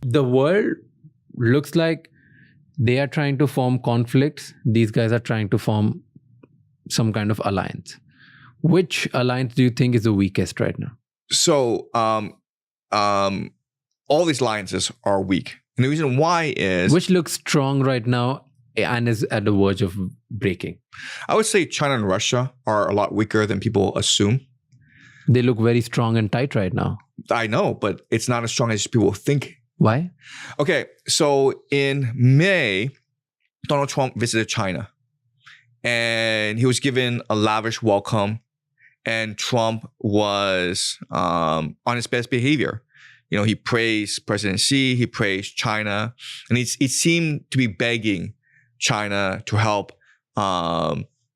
The world looks like they are trying to form conflicts. These guys are trying to form some kind of alliance. Which alliance do you think is the weakest right now? So all these alliances are weak. And the reason why is... Which looks strong right now and is at the verge of breaking? I would say China and Russia are a lot weaker than people assume. They look very strong and tight right now. I know, but it's not as strong as people think. Why? Okay, so in May, Donald Trump visited China. And he was given a lavish welcome. And Trump was on his best behavior. You know, he praised President Xi, he praised China, and it seemed to be begging China to help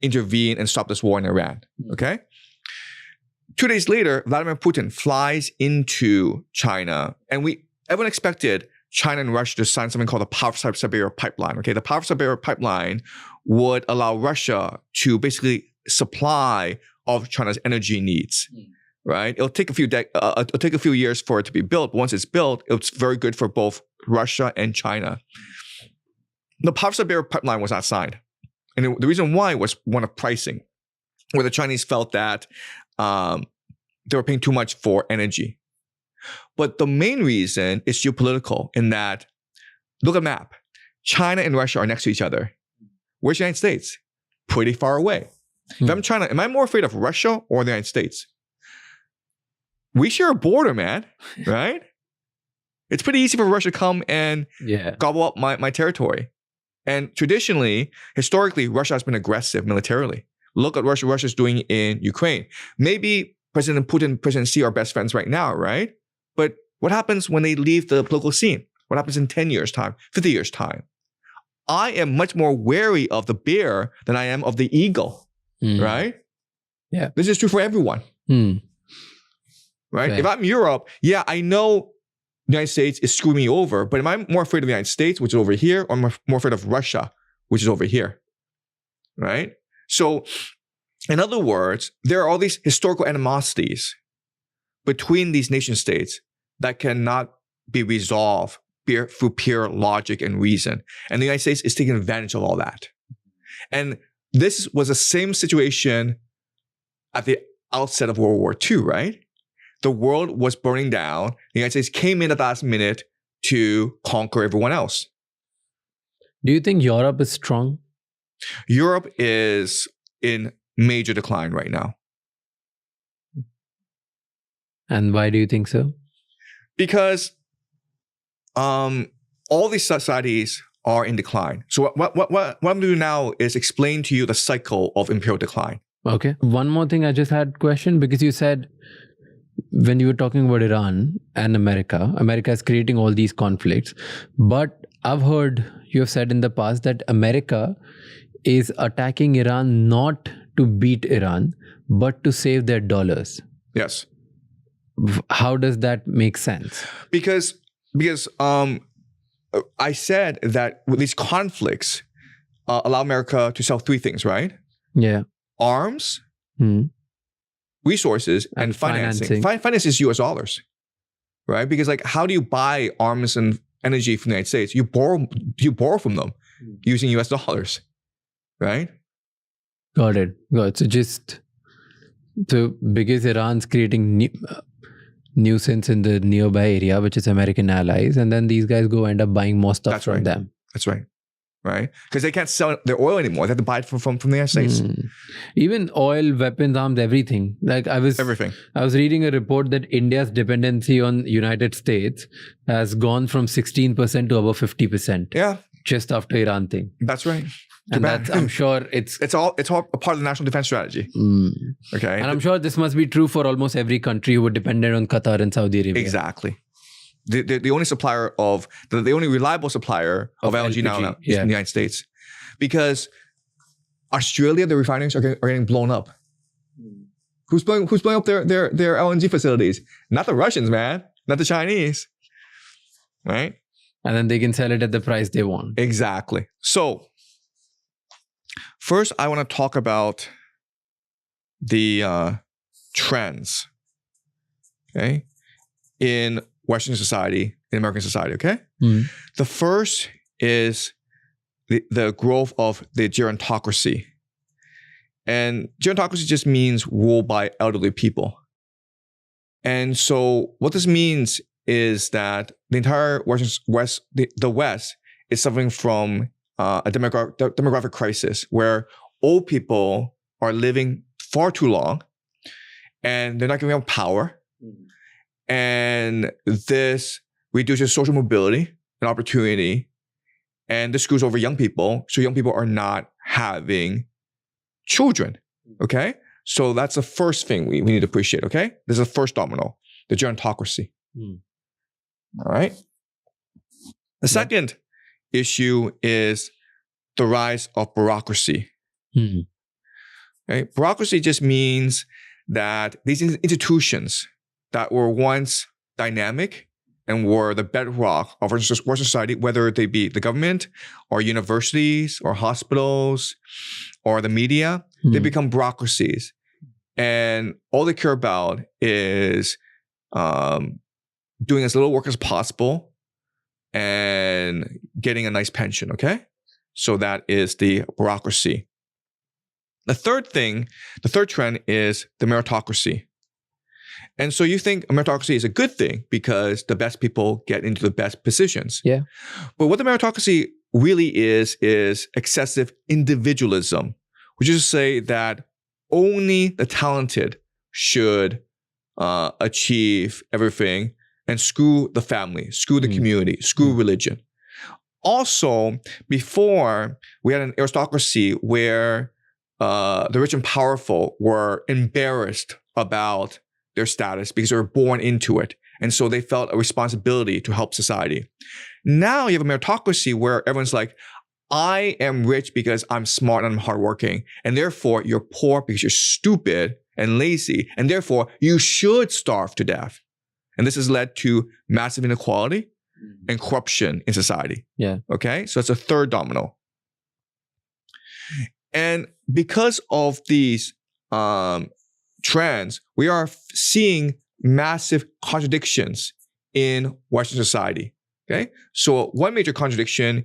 intervene and stop this war in Iran, okay? 2 days later, Vladimir Putin flies into China, and everyone expected China and Russia to sign something called the Power of Siberia Pipeline, okay? The Power of Siberia Pipeline would allow Russia to basically supply of China's energy needs. Right, it'll take a few years for it to be built. But once it's built, it's very good for both Russia and China. The Power of Siberia pipeline was not signed, and the reason why was one of pricing, where the Chinese felt that they were paying too much for energy. But the main reason is geopolitical. In that, look at the map. China and Russia are next to each other. Where's the United States? Pretty far away. If I'm China, am I more afraid of Russia or the United States? We share a border, man, right? It's pretty easy for Russia to come and gobble up my territory. And traditionally, historically, Russia has been aggressive militarily. Look at what Russia's doing in Ukraine. Maybe President Putin and President Xi are best friends right now, right? But what happens when they leave the political scene? What happens in 10 years' time, 50 years' time? I am much more wary of the bear than I am of the eagle, right? Yeah. This is true for everyone. Right? Okay. If I'm Europe, yeah, I know the United States is screwing me over, but am I more afraid of the United States, which is over here, or am I more afraid of Russia, which is over here? Right? So, in other words, there are all these historical animosities between these nation states that cannot be resolved through pure logic and reason. And the United States is taking advantage of all that. And this was the same situation at the outset of World War II, right? The world was burning down. The United States came in at the last minute to conquer everyone else. Do you think Europe is strong? Europe is in major decline right now. And why do you think so? Because all these societies are in decline. So what I'm going to do now is explain to you the cycle of imperial decline. Okay. One more thing, I just had a question, because you said when you were talking about Iran and America is creating all these conflicts. But I've heard you have said in the past that America is attacking Iran not to beat Iran, but to save their dollars. Yes. How does that make sense? Because I said that with these conflicts allow America to sell three things, right? Yeah. Arms, resources, and financing. Finance is US dollars, right? Because like, how do you buy arms and energy from the United States? You borrow from them using US dollars, right? Got it. So because Iran's creating nuisance in the nearby area, which is American allies, and then these guys go end up buying more stuff from them. That's right. Right? Because they can't sell their oil anymore. They have to buy it from the United States. Even oil, weapons, arms, everything. Like everything. I was reading a report that India's dependency on United States has gone from 16% to over 50%. Yeah. Just after Iran thing. That's right. And that's, I'm sure it's all a part of the national defense strategy. Okay. And I'm sure this must be true for almost every country who were dependent on Qatar and Saudi Arabia. Exactly. The only supplier of the only reliable supplier of LNG now is in the United States, because Australia, the refineries are getting blown up. Who's blowing up their LNG facilities? Not the Russians, man. Not the Chinese. Right? And then they can sell it at the price they want. Exactly. So first, I want to talk about the trends. Okay. In Western society, in American society, okay? Mm. The first is the growth of the gerontocracy. And gerontocracy just means rule by elderly people. And so what this means is that the entire West is suffering from a demographic crisis where old people are living far too long and they're not giving up power. Mm-hmm. And this reduces social mobility and opportunity. And this screws over young people. So young people are not having children. Okay? So that's the first thing we need to appreciate. Okay? This is the first domino, the gerontocracy. Mm. All right? The second issue is the rise of bureaucracy. Mm-hmm. Okay? Bureaucracy just means that these institutions that were once dynamic and were the bedrock of our society, whether they be the government or universities or hospitals or the media, they become bureaucracies. And all they care about is doing as little work as possible and getting a nice pension, okay? So that is the bureaucracy. The third trend is the meritocracy. And so you think a meritocracy is a good thing because the best people get into the best positions. Yeah. But what the meritocracy really is excessive individualism, which is to say that only the talented should achieve everything and screw the family, screw the community, screw religion. Also, before we had an aristocracy where the rich and powerful were embarrassed about their status because they were born into it. And so they felt a responsibility to help society. Now you have a meritocracy where everyone's like, I am rich because I'm smart and I'm hardworking. And therefore you're poor because you're stupid and lazy. And therefore you should starve to death. And this has led to massive inequality and corruption in society. Yeah. Okay. So that's a third domino. And because of these trends, we are seeing massive contradictions in Western society. Okay, so one major contradiction